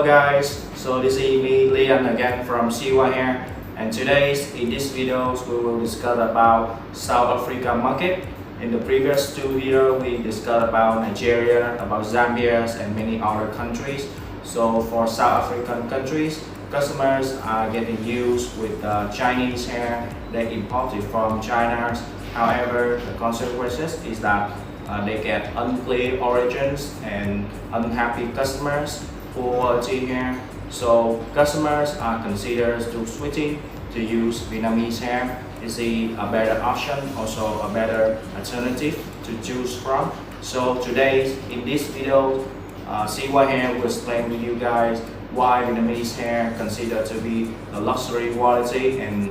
guys, so this is me Leon again from CYhair, and in this video we will discuss about South Africa market. In the previous two videos we discussed about Nigeria, about Zambia and many other countries. So for South African countries, customers are getting used with Chinese hair they imported from China. However, the consequences is that they get unclear origins and unhappy customers, poor quality hair. So customers are considered to switching to use Vietnamese hair is a better option, also a better alternative to choose from. So today in this video, CYhair will explain to you guys why Vietnamese hair considered to be a luxury quality and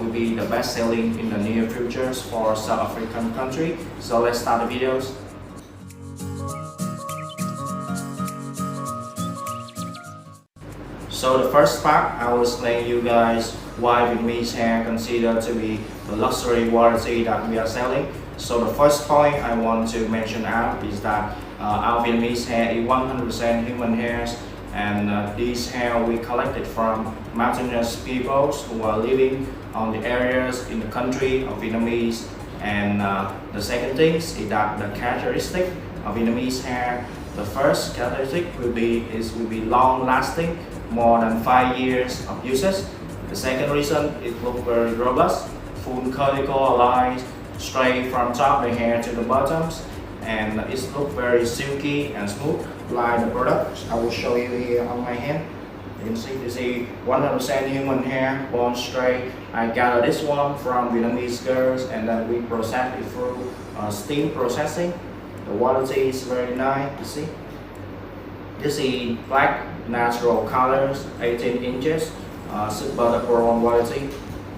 will be the best selling in the near future for South African country. So let's start the videos. So the first part, I will explain you guys why Vietnamese hair considered to be the luxury quality that we are selling. So the first point I want to mention out is that our Vietnamese hair is 100% human hairs, and these hair we collected from mountainous peoples who are living on the areas in the country of Vietnamese. And the second thing is that the characteristic of Vietnamese hair, the first characteristic will be long lasting, more than 5 years of usage. The second reason, it looks very robust, full cuticle lines straight from top the hair to the bottoms, and it looks very silky and smooth like the product I will show you here on my hand. You can see this is 100% human hair, born straight. I gather this one from Vietnamese girls and then we process it through steam processing. The quality is very nice, you see. This is black natural colors, 18 inches, super double quality,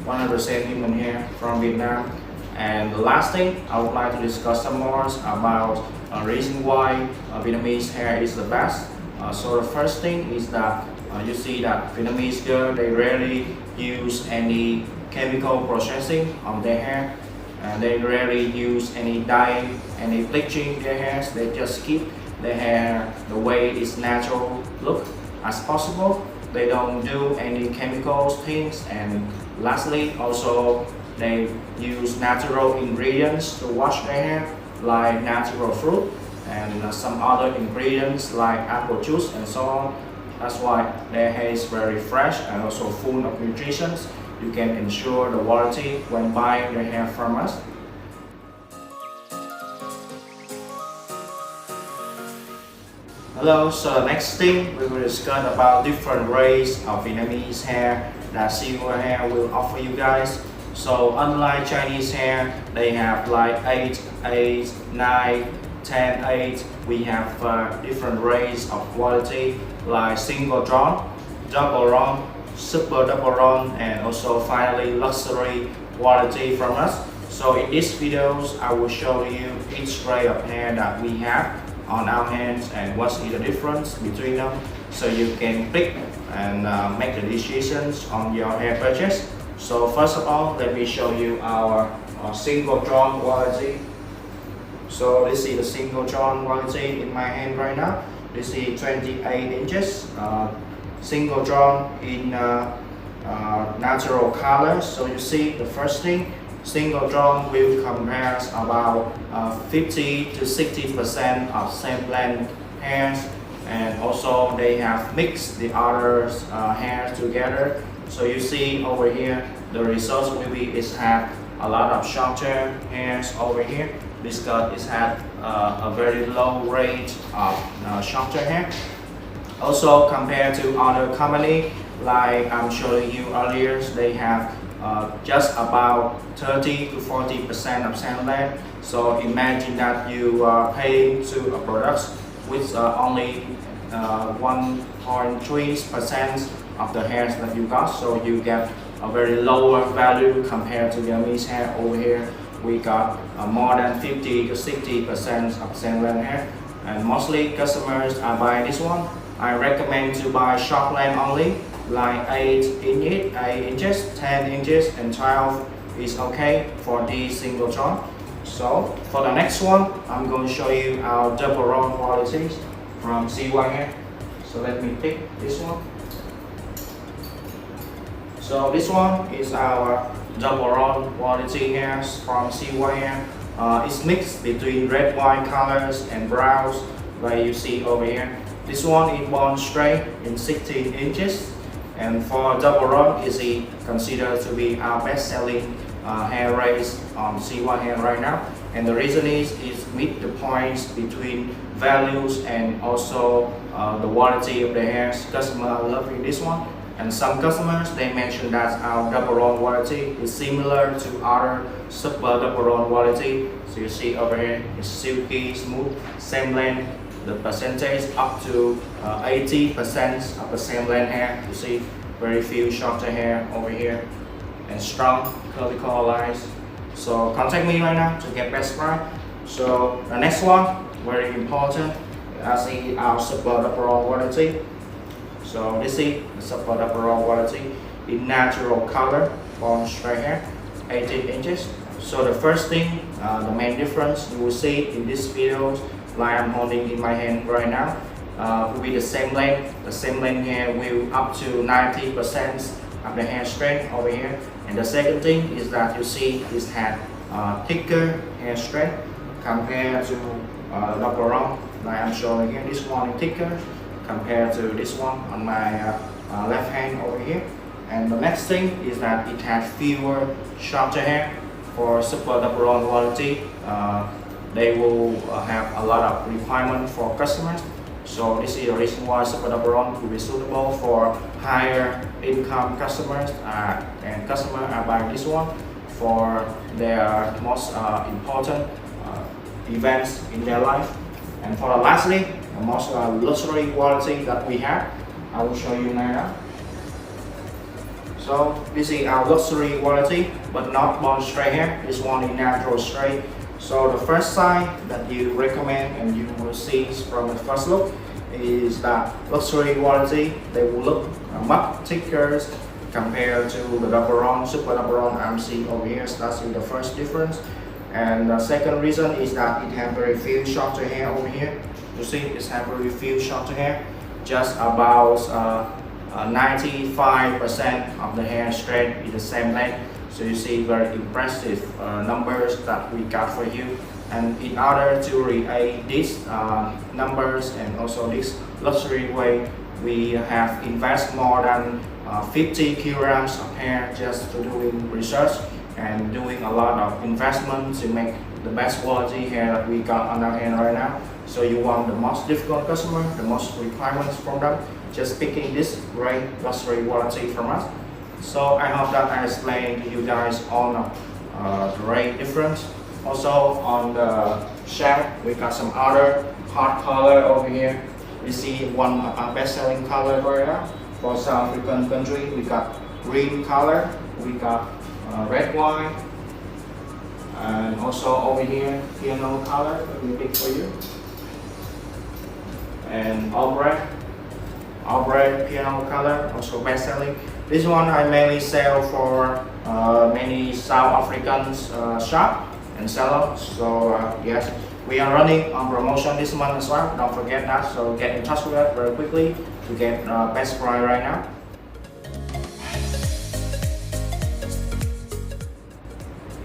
100% human hair from Vietnam. And the last thing I would like to discuss some more about reason why Vietnamese hair is the best. So the first thing is that you see that Vietnamese girls, they rarely use any chemical processing on their hair, and they rarely use any dye, any bleaching their hairs. They just keep their hair the way its natural look as possible. They don't do any chemical things, and lastly also they use natural ingredients to wash their hair, like natural fruit and some other ingredients like apple juice and so on. That's why their hair is very fresh and also full of nutrition. You can ensure the quality when buying their hair from us. Hello, so the next thing we will discuss about different grades of Vietnamese hair that CYhair will offer you guys. So unlike Chinese hair, they have like 8, 9, 10, 8. We have different grades of quality like single drawn, double drawn, super double drawn, and also finally luxury quality from us. So in these videos, I will show you each grade of hair that we have on our hands and what's the difference between them, so you can pick and make the decisions on your hair purchase. So first of all, let me show you our single drawn quality. So this is the single drawn quality in my hand right now. This is 28 inches, single drawn in natural colors. So you see the first thing, single drawn will compare about 50 to 60% of same length hairs, and also they have mixed the other hairs together. So you see over here, the results will be is have a lot of shorter hairs over here. This cut is had a very low rate of shorter hair. Also compared to other company, like I'm showing you earlier, they have just about 30 to 40% of same length. So imagine that you are paying to a product with only 1.3% of the hairs that you got, so you get a very lower value compared to Vietnamese hair. Over here we got more than 50 to 60% of same length hair, and mostly customers are buying this one. I recommend to buy short length only, like 8 inches, 10 inches, and 12 is okay for these single drawn. So for the next one, I'm going to show you our double drawn qualities from CYhair. So let me pick this one. So this one is our double round quality hairs from CYhair. It's mixed between red wine colors and browns, like you see over here. This one is born straight in 16 inches, and for double round is considered to be our best-selling hair race on CYhair right now. And the reason is meet the points between values and also the quality of the hairs. Customers are loving this one, and some customers they mentioned that our double round quality is similar to other super double round quality. So you see over here, it's silky, smooth, same length. The percentage up to 80% of the same length hair. You see very few shorter hair over here, and strong curly color lines. So contact me right now to get best price. So the next one, very important, as our super double round quality. So this is the super double round quality in natural color, born straight hair, 18 inches. So the first thing, the main difference you will see in this video, like I'm holding in my hand right now, will be the same length. The same length hair will up to 90% of the hair strength over here. And the second thing is that you see this had thicker hair strength compared to double round. Like I'm showing here, this one is thicker compared to this one on my left hand over here. And the next thing is that it has fewer shorter hair. For super double round quality, they will have a lot of requirement for customers. So this is the reason why super double round will be suitable for higher income customers, and customers are buying this one for their most important events in their life. And for lastly, the most luxury quality that we have, I will show you now. So this is our luxury quality, but not born straight hair. This one is natural straight. So the first sign that you recommend and you will see from the first look is that luxury quality, they will look much thicker compared to the double round, super double round I'm seeing over here. So that's the first difference. And the second reason is that it has very few shorter hair over here. You see, it has very few shorter hair, just about 95% of the hair straight is the same length. So you see very impressive numbers that we got for you. And in order to create these numbers and also this luxury way, we have invested more than 50 kilograms of hair just to doing research and doing a lot of investment to make the best quality hair that we got on our hand right now. So you want the most difficult customer, the most requirements from them, just picking this great luxury quality from us. So I hope that I explained to you guys all the great difference. Also on the shelf, we got some other hot color over here. We see one of our best-selling color right now. For South African country, we got green color, we got red wine, and also over here, piano color. Let me pick for you. And ombre piano color, also best-selling. This one I mainly sell for many South African shop and salons. So yes, we are running on promotion this month as well. Don't forget that. So get in touch with us very quickly to get best price right now.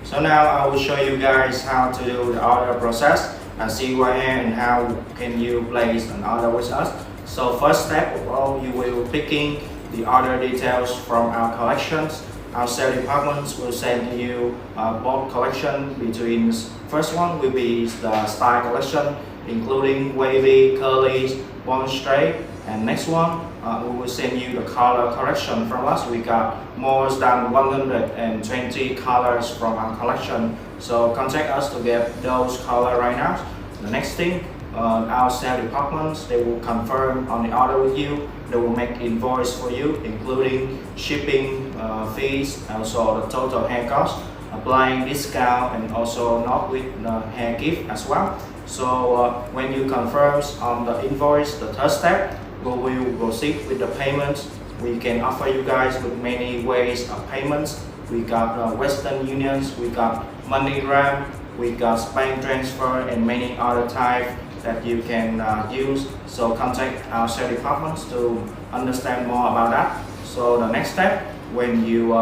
So now I will show you guys how to do the order process and CYhair and how can you place an order with us. So first step of all, you will picking the order details from our collections. Our sales departments will send you both collection. Between first one will be the style collection, including wavy, curly, born straight, and next one we will send you the color correction from us. We got more than 120 colors from our collection. So contact us to get those color right now. The next thing, our sales departments, they will confirm on the order with you. They will make invoice for you, including shipping fees, also the total hair cost, applying discount, and also not with the hair gift as well. So when you confirm on the invoice, the third step, we will proceed with the payments. We can offer you guys with many ways of payments. We got Western Unions, we got MoneyGram, we got bank transfer, and many other type that you can use. So contact our sales departments to understand more about that. So the next step, when you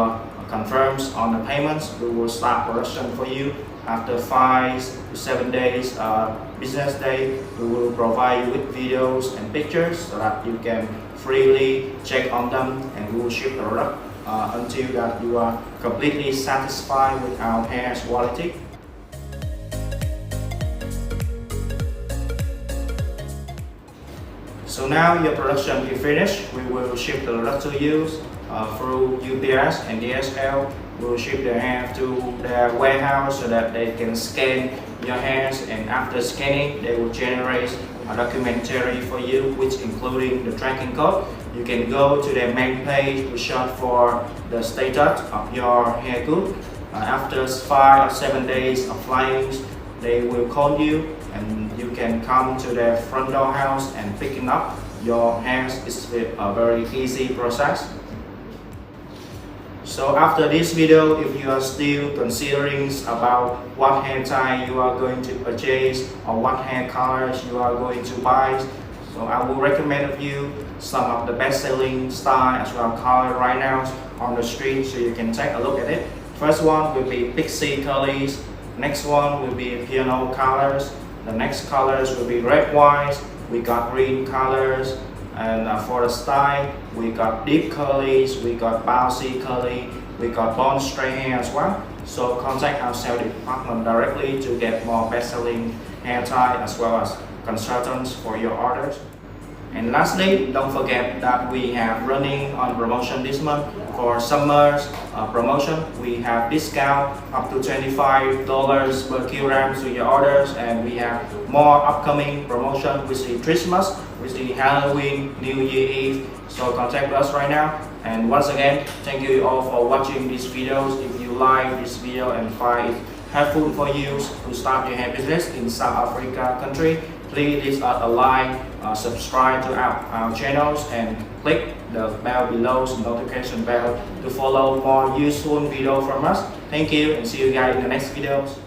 confirms on the payments, we will start production for you. After 5 to 7 days business day, we will provide you with videos and pictures so that you can freely check on them, and we will ship the product until that you are completely satisfied with our hair's quality. So now your production is finished. We will ship the product to you through UPS and DHL. We will ship the hair to their warehouse so that they can scan your hairs, and after scanning they will generate a documentary for you, which including the tracking code. You can go to their main page to search for the status of your hair good. After 5 or 7 days of flying, they will call you and you can come to their front door house and picking up your hairs. It's a very easy process. So after this video, if you are still considering about what hair tie you are going to purchase or what hair colors you are going to buy, so I will recommend you some of the best-selling style as well color right now on the street, so you can take a look at it. First one will be pixie curlies. Next one will be piano colors. The next colors will be red, white. We got green colors. And for the style, we got deep curlies, we got bouncy curly, we got bond straight hair as well. So contact our sales department directly to get more best-selling hair tie as well as consultants for your orders. And lastly, don't forget that we have running on promotion this month. For summer's promotion, we have discount up to $25 per kilogram to your orders, and we have more upcoming promotion with the Christmas, with the Halloween, New Year Eve. So contact us right now. And once again, thank you all for watching these videos. If you like this video and find it helpful for you to start your hair business in South Africa country, please leave us a like, subscribe to our channels, and click the bell below, notification bell, to follow more useful videos from us. Thank you, and see you guys in the next videos.